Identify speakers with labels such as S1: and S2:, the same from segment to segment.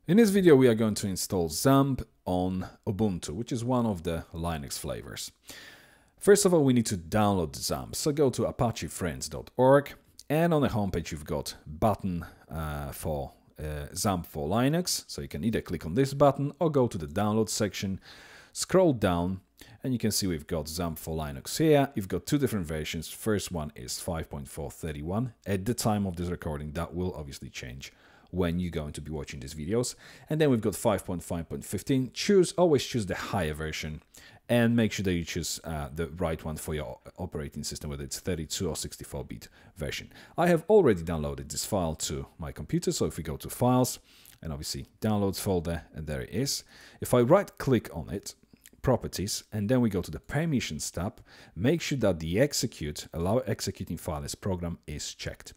S1: In this video, we are going to install XAMPP on Ubuntu, which is one of the Linux flavors. First of all, we need to download the XAMPP. So go to apachefriends.org, and on the homepage, you've got a button for XAMPP for Linux. So you can either click on this button or go to the download section, scroll down, and you can see we've got XAMPP for Linux here. You've got two different versions. First one is 5.431. At the time of this recording, that will obviously change when you're going to be watching these videos. And then we've got 5.5.15. Always choose the higher version and make sure that you choose the right one for your operating system, whether it's 32 or 64-bit version. I have already downloaded this file to my computer. So if we go to Files and obviously Downloads folder, and there it is. If I right click on it, Properties, and then we go to the Permissions tab, make sure that the Allow Executing File as Program is checked.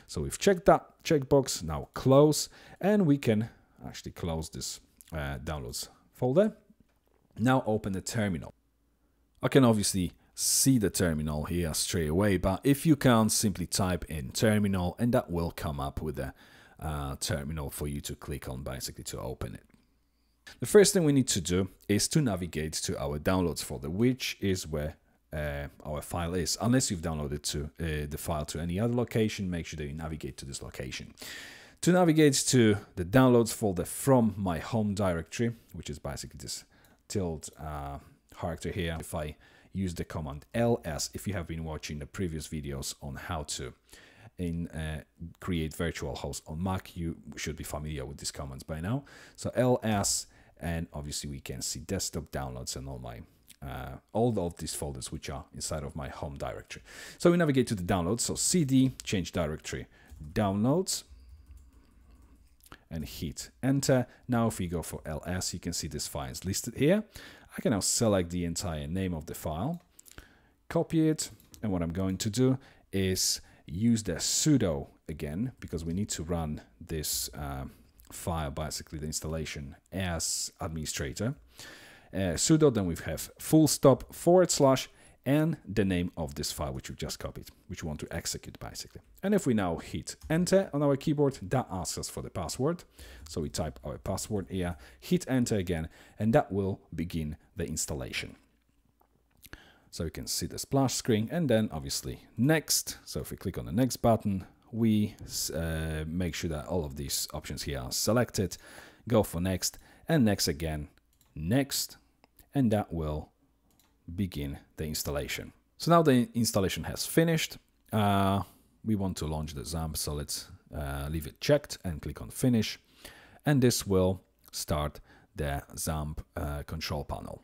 S1: So we've checked that checkbox, now close, and we can actually close this downloads folder. Now open the terminal. I can obviously see the terminal here straight away, but if you can't, simply type in terminal and that will come up with a terminal for you to click on basically to open it. The first thing we need to do is to navigate to our downloads folder, which is where our file is. Unless you've downloaded the file to any other location, make sure that you navigate to this location. To navigate to the downloads folder from my home directory, which is basically this tilde character here, if I use the command ls, if you have been watching the previous videos on how to create virtual host on Mac, you should be familiar with these commands by now. So ls, and obviously we can see desktop downloads and all of these folders which are inside of my home directory. So we navigate to the downloads, so cd, change directory, downloads, and hit enter. Now if we go for ls, you can see this file is listed here. I can now select the entire name of the file, copy it, and what I'm going to do is use the sudo again, because we need to run this file, basically the installation, as administrator. Sudo, then we have // and the name of this file which we've just copied, which we want to execute basically. And if we now hit enter on our keyboard, that asks us for the password. So we type our password here, hit enter again, and that will begin the installation. So you can see the splash screen, and then obviously next. So if we click on the next button, we make sure that all of these options here are selected, go for next, and next again, next, and that will begin the installation. So now the installation has finished. We want to launch the XAMPP, so let's leave it checked and click on finish, and this will start the XAMPP control panel.